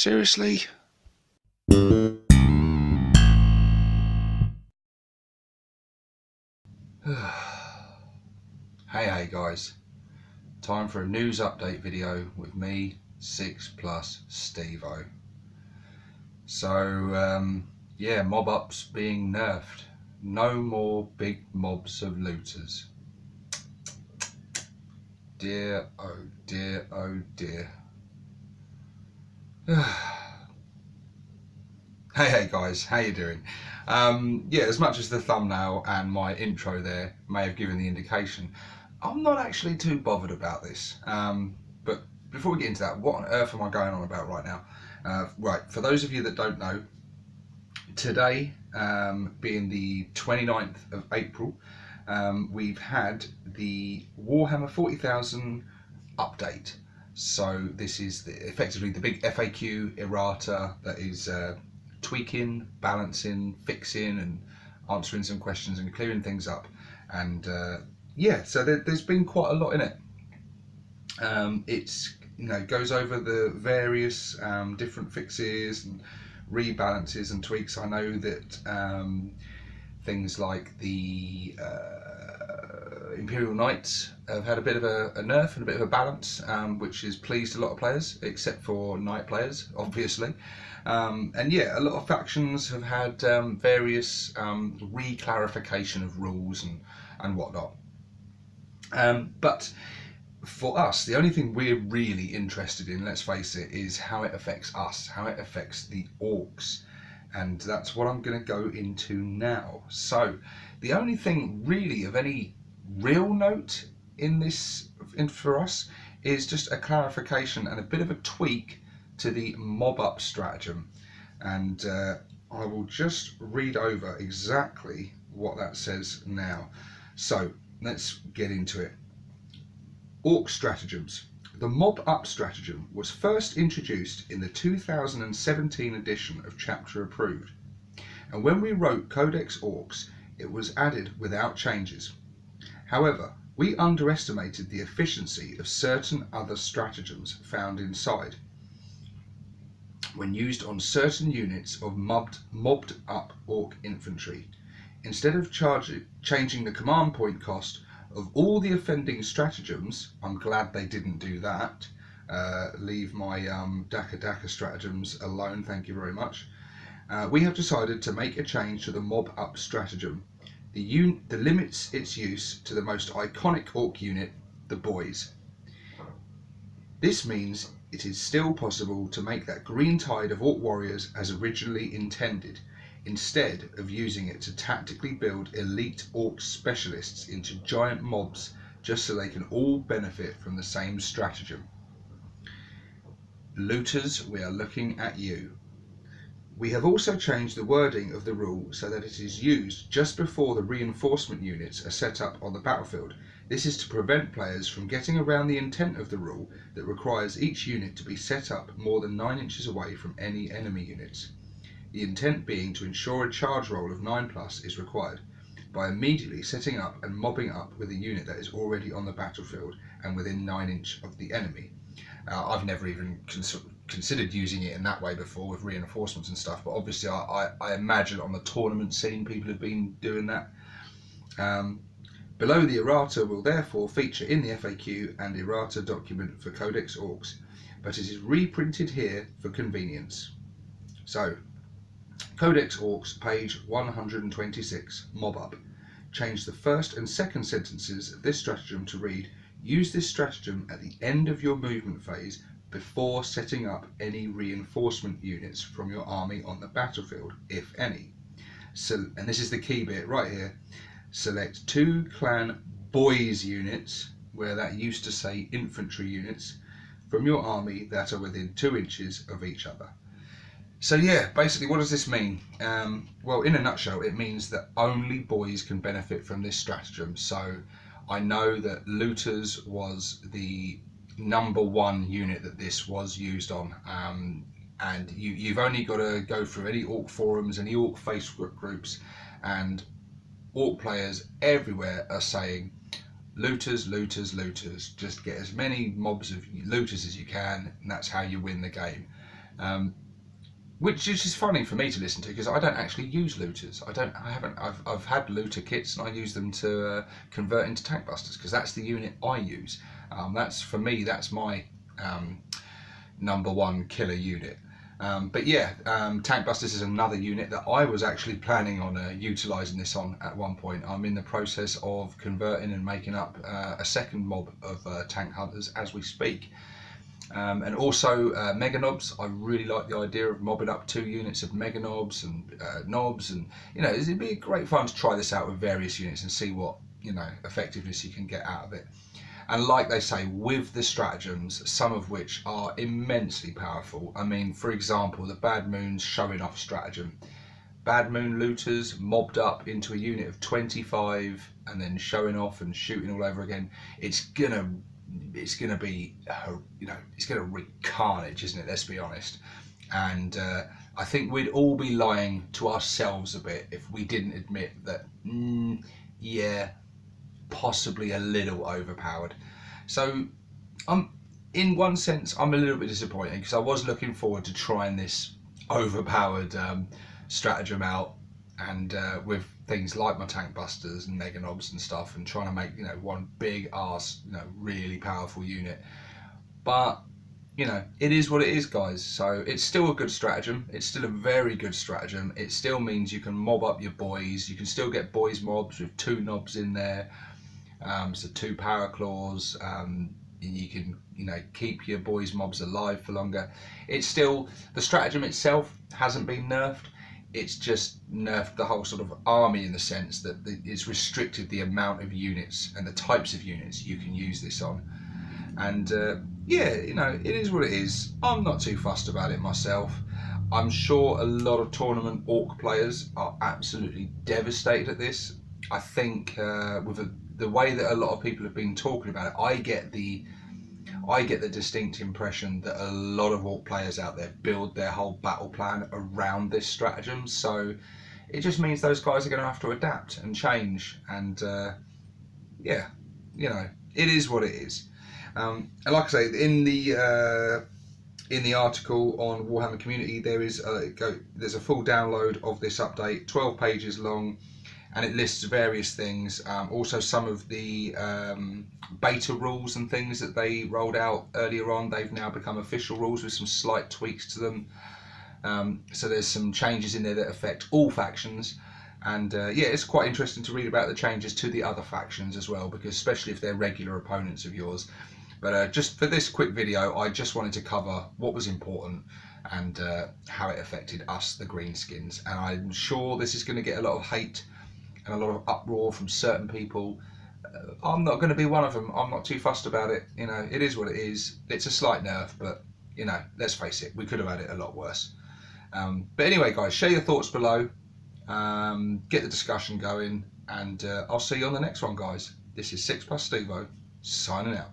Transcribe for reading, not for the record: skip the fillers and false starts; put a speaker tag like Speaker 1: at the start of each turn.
Speaker 1: Seriously? Hey guys, time for a news update video with me, 6+ Steve-O. So yeah, mob ups being nerfed. No more big mobs of looters. Dear oh dear oh dear. Hey guys, how you doing? Yeah, as much as the thumbnail and my intro there may have given the indication, I'm not actually too bothered about this. But before we get into that, what on earth am I going on about right now? Right, for those of you that don't know, today being the 29th of April, we've had the Warhammer 40,000 update. So this is effectively the big FAQ errata that is tweaking, balancing, fixing and answering some questions and clearing things up. And yeah, so there's been quite a lot in it. It's, you know, goes over the various different fixes and rebalances and tweaks. I know that things like the Imperial Knights have had a bit of a nerf and a bit of a balance, which has pleased a lot of players, except for Knight players, obviously. And yeah, a lot of factions have had various re-clarification of rules and whatnot. But for us, the only thing we're really interested in, let's face it, is how it affects us, how it affects the Orks. And that's what I'm going to go into now. So the only thing really of any real note in this for us is just a clarification and a bit of a tweak to the mob up stratagem. And I will just read over exactly what that says now. So let's get into it. Orc stratagems. The mob up stratagem was first introduced in the 2017 edition of Chapter Approved, and when we wrote Codex Orks, it was added without changes. However, we underestimated the efficiency of certain other stratagems found inside when used on certain units of mobbed up Orc infantry. Instead of changing the command point cost of all the offending stratagems, I'm glad they didn't do that. Leave my Daka stratagems alone, thank you very much. We have decided to make a change to the mob up stratagem. The limits its use to the most iconic Orc unit, the boys. This means it is still possible to make that green tide of Orc warriors as originally intended, instead of using it to tactically build elite Orc specialists into giant mobs just so they can all benefit from the same stratagem. Looters, we are looking at you. We have also changed the wording of the rule so that it is used just before the reinforcement units are set up on the battlefield. This is to prevent players from getting around the intent of the rule that requires each unit to be set up more than 9 inches away from any enemy units. The intent being to ensure a charge roll of 9+ is required by immediately setting up and mobbing up with a unit that is already on the battlefield and within 9 inches of the enemy. I've never even considered using it in that way before with reinforcements and stuff, but obviously I imagine on the tournament scene people have been doing that. Below the errata will therefore feature in the FAQ and errata document for Codex Orks, but it is reprinted here for convenience. So, Codex Orks, page 126, mob up. Change the first and second sentences of this stratagem to read, use this stratagem at the end of your movement phase before setting up any reinforcement units from your army on the battlefield, if any. So, and this is the key bit right here, select 2 clan boys units, where that used to say infantry units, from your army that are within 2 inches of each other. So yeah, basically what does this mean? Well, in a nutshell, it means that only boys can benefit from this stratagem. So I know that Looters was the #1 unit that this was used on, and you've only got to go through any Orc forums, any Orc Facebook groups, and Orc players everywhere are saying looters, looters, looters. Just get as many mobs of looters as you can, and that's how you win the game. Which is just funny for me to listen to, because I don't actually use looters. I've had looter kits and I use them to convert into tank busters, because that's the unit I use. That's, for me, that's my number one killer unit. But yeah, tank busters is another unit that I was actually planning on utilising this on at one point. I'm in the process of converting and making up a second mob of tank hunters as we speak. And also mega knobs. I really like the idea of mobbing up 2 units of mega knobs and knobs, and you know, it'd be great fun to try this out with various units and see what, you know, effectiveness you can get out of it. And like they say, with the stratagems, some of which are immensely powerful. I mean, for example, the Bad Moon's showing off stratagem. Bad Moon looters mobbed up into a unit of 25 and then showing off and shooting all over again. It's gonna be, you know, it's gonna wreak carnage, isn't it? Let's be honest. And I think we'd all be lying to ourselves a bit if we didn't admit that, yeah, possibly a little overpowered. So in one sense, I'm a little bit disappointed, because I was looking forward to trying this overpowered stratagem out, and with things like my tank busters and mega knobs and stuff, and trying to make, you know, one big ass, you know, really powerful unit. But you know, it is what it is, guys. So it's still a good stratagem. It's still a very good stratagem. It still means you can mob up your boys. You can still get boys mobs with 2 knobs in there, so 2 power claws. You can, you know, keep your boys mobs alive for longer. It's still, the stratagem itself hasn't been nerfed. It's just nerfed the whole sort of army, in the sense that it's restricted the amount of units and the types of units you can use this on. And yeah, you know, it is what it is. I'm not too fussed about it myself. I'm sure a lot of tournament orc players are absolutely devastated at this. I think with the way that a lot of people have been talking about it, I get the distinct impression that a lot of orc players out there build their whole battle plan around this stratagem. So it just means those guys are going to have to adapt and change. And yeah, you know, it is what it is. And like I say, in the article on Warhammer Community, there's a full download of this update, 12 pages long, and it lists various things. Also, some of the beta rules and things that they rolled out earlier on, they've now become official rules with some slight tweaks to them. So there's some changes in there that affect all factions. And yeah, it's quite interesting to read about the changes to the other factions as well, because especially if they're regular opponents of yours. But just for this quick video, I just wanted to cover what was important and how it affected us, the greenskins. And I'm sure this is going to get a lot of hate and a lot of uproar from certain people. I'm not going to be one of them. I'm not too fussed about it. You know, it is what it is. It's a slight nerf, but you know, let's face it, we could have had it a lot worse. But anyway, guys, share your thoughts below. Get the discussion going, and I'll see you on the next one, guys. This is 6 Plus Stevo, signing out.